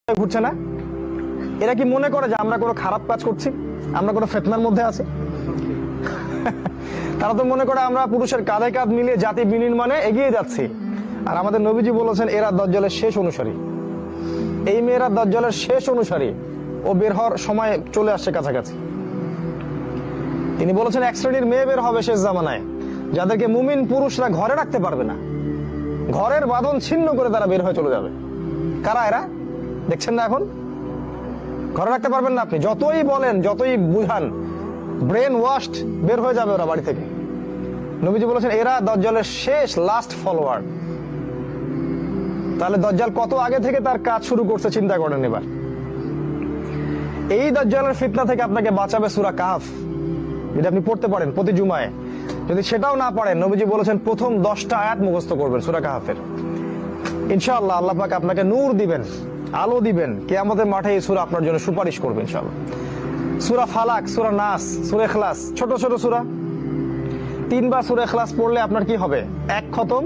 ঘুরছে না? এরা কি মনে করে যে আমরা কোনো খারাপ কাজ করছি, আমরা কোনো ফিতনার মধ্যে আছি? তারা তো মনে করে আমরা পুরুষের কাঁধে কাঁধ মিলিয়ে জাতি বিনির্মাণে এগিয়ে যাচ্ছি। আর আমাদের নবীজি বলেছেন এরা দাজ্জালের শেষ অনুসারী, এই মেয়েরা দাজ্জালের শেষ অনুসারী, ও বের হওয়ার সময় চলে আসছে কাছাকাছি। তিনি বলেছেন এক শ্রেণীর মেয়ে বের হবে শেষ জামানায়, যাদেরকে মুমিন পুরুষরা ঘরে রাখতে পারবে না, ঘরের বাঁধন ছিন্ন করে তারা বের হয়ে চলে যাবে। কারা এরা? দেখছেন না? এখন ঘরে রাখতে পারবেন না আপনি, যতই বলেন যতই বুঝান, ব্রেন ওয়াশড বের হয়ে যাবে ওরা বাড়ি থেকে। নবীজি বলেছেন এরা দাজ্জালের শেষ লাস্ট ফলোয়ার। তাহলে দাজ্জাল কত আগে থেকে তার কাজ শুরু করছে চিন্তা করেন। এবার এই দাজ্জালের ফিতনা থেকে আপনাকে বাঁচাবে সূরা কাহফ, যেটা আপনি পড়তে পারেন প্রতি জুমায়। যদি সেটাও না পারেন, নবীজি বলেছেন প্রথম 10টা আয়াত মুখস্থ করবেন সূরা কাহফের। ইনশাআল্লাহ আল্লাহ পাক আপনাকে নূর দিবেন, আলো দিবেন, কিয়ামতের মাঠে এই সূরা আপনার জন্য সুপারিশ করবে ইনশাআল্লাহ। সূরা ফালাক, সূরা নাস, সূরা ইখলাস, ছোট ছোট সূরা। 3 বার সূরা ইখলাস পড়লে আপনার কি হবে? এক খতম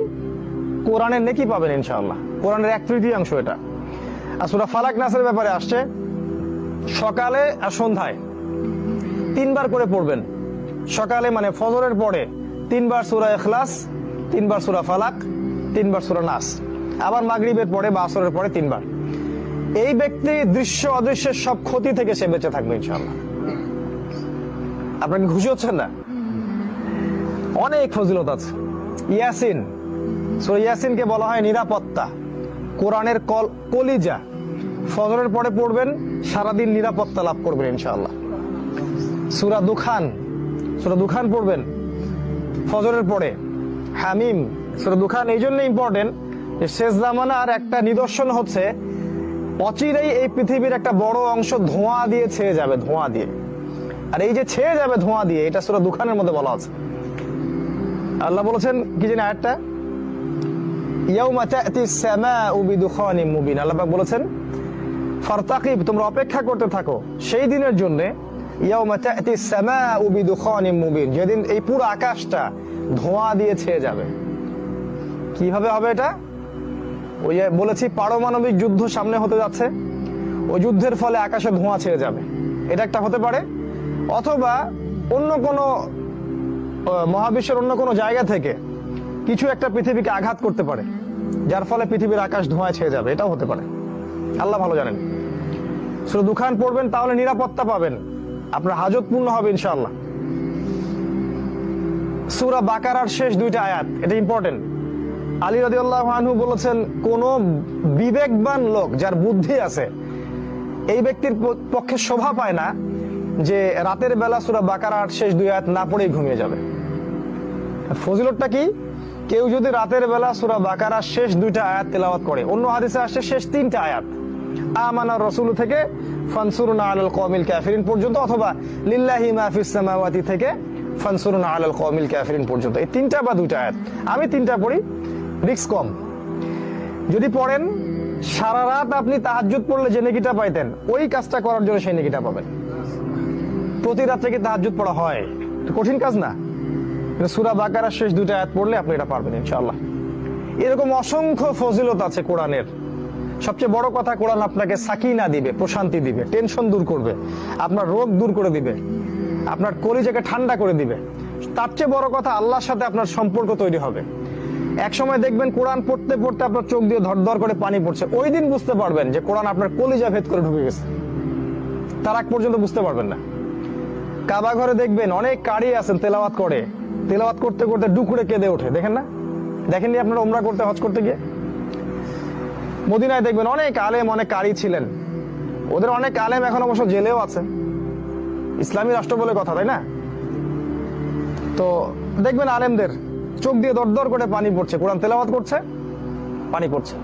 কোরআনের নেকি পাবেন ইনশাআল্লাহ। কোরআনের 1/3 এটা। আর সূরা ফালাক নাসের ব্যাপারে আসছে সকালে আর সন্ধ্যায় 3 বার করে পড়বেন। সকালে মানে ফজরের পরে 3 বার সূরা ইখলাস, 3 বার সূরা ফালাক, 3 বার সূরা নাস, আবার মাগরিবের পরে বা আসরের পরে 3 বার। এই ব্যক্তি দৃশ্য অদৃশ্যের সব ক্ষতি থেকে সে বেঁচে থাকবে ইনশাআল্লাহ। আপনাকে খুশি হচ্ছেন না? অনেক ফজিলত আছে। ইয়াসিন, সূরা ইয়াসিনকে বলা হয় নিরাপত্তা, কোরআনের কলিজা। ফজরের পরে পড়বেন, সারাদিন নিরাপত্তা লাভ করবেন ইনশাআল্লাহ। সূরা দুখান পড়বেন ফজরের পরে। হামিম, সূরা দুখান এই জন্য ইম্পর্টেন্ট যে শেষ জামানার একটা নিদর্শন হচ্ছে অচিরেই এই পৃথিবীর একটা বড় অংশ ধোঁয়া দিয়ে ছেয়ে যাবে, ধোঁয়া দিয়ে। আর এই যে ছেয়ে যাবে ধোঁয়া দিয়ে, এটা সূরা দুখানের মধ্যে বলা আছে। আল্লাহ বলেছেন কি জানি আয়াতটা, ইয়াউমা তা'তিস সামাউ বিদুখানিম মুবিন। আল্লাহ পাক বলেছেন ফারতাকিব, তোমরা অপেক্ষা করতে থাকো সেই দিনের জন্য, ইয়াউমা তা'তিস সামাউ বিদুখানিম মুবিন, যেদিন এই পুরো আকাশটা ধোঁয়া দিয়ে ছেয়ে যাবে। কিভাবে হবে এটা? ওই যে বলেছি পারমাণবিক যুদ্ধ সামনে হতে যাচ্ছে, ওই যুদ্ধের ফলে আকাশে ধোঁয়া ছেয়ে যাবে, এটা একটা হতে পারে। অথবা অন্য কোনো মহাবিশ্বের অন্য কোনো জায়গা থেকে কিছু একটা পৃথিবীকে আঘাত করতে পারে, যার ফলে পৃথিবীর আকাশ ধোঁয়ায় ছেয়ে যাবে, এটাও হতে পারে। আল্লাহ ভালো জানেন। সূরা দুখান পড়বেন, তাহলে নিরাপত্তা পাবেন, আপনার হাজত পূর্ণ হবে ইনশাআল্লাহ। সূরা বাকারার শেষ 2টা আয়াত, এটা ইম্পর্টেন্ট। আলী রাদিয়াল্লাহু আনহু বলেছেন কোন বিবেকবান লোক, যার বুদ্ধি আছে, এই ব্যক্তির পক্ষে শোভা পায় না যে রাতের বেলা সূরা বাকারার শেষ 2 আয়াত না পড়েই ঘুমিয়ে যাবে। ফজিলতটা কি? কেউ যদি রাতের বেলা সূরা বাকারার শেষ 2টা আয়াত তেলাওয়াত করে, অন্য হাদিসে আসছে শেষ 3টা আয়াত, আমানার রাসূল থেকে ফানসুরুনা আলাল কওমিল কাফিরিন পর্যন্ত, অথবা লিল্লাহি মা ফিস সামাওয়াতি থেকে ফানসুরুনা আলাল কওমিল কাফিরিন পর্যন্ত, এই 3টা বা 2টা আয়াত। আমি 3টা পড়ি, রিস্ক কম। যদি পড়েন সারা রাত আপনি তাহাজ্জুদ পড়লে যে নেকিটা পাইতেন, ওই কাজটা করার জন্য সেই নেকিটা পাবেন। প্রতি রাত্রে কি তাহাজ্জুদ পড়া হয়? কঠিন কাজ না। সূরা বাকারার শেষ 2টা আয়াত পড়লে আপনি এটা পারবেন ইনশাআল্লাহ। এরকম অসংখ্য ফজিলত আছে কোরআনের। সবচেয়ে বড় কথা, কোরআন আপনাকে সাকিনা দিবে, প্রশান্তি দিবে, টেনশন দূর করবে, আপনার রোগ দূর করে দিবে, আপনার কলিজাকে ঠান্ডা করে দিবে। তার চেয়ে বড় কথা, আল্লাহর সাথে আপনার সম্পর্ক তৈরি হবে। এক সময় দেখবেন কোরআন পড়তে পড়তে আপনার চোখ দিয়ে ধরধর করে পানি পড়ছে, ওই দিন বুঝতে পারবেন যে কোরআন আপনার কলিজা ভেদ করে ঢুকে গেছে। তার আগ পর্যন্ত বুঝতে পারবেন না। কাবা ঘরে দেখবেন অনেক কারি আছেন তেলাওয়াত করে, তেলাওয়াত করতে করতে ডুকরে কেঁদে ওঠে, দেখেন না? দেখেননি আপনারা উমরা করতে, হজ করতে গিয়ে? মদিনায় দেখবেন অনেক আলেম, অনেক কারি ছিলেন, ওদের অনেক আলেম এখন অবশ্য জেলেও আছে, ইসলামী রাষ্ট্র বলে কথা, তাই না? তো দেখবেন আলেমদের চোখ দিয়ে দরদর করে পানি পড়ছে, কোরআন তেলাওয়াত করছে, পানি পড়ছে।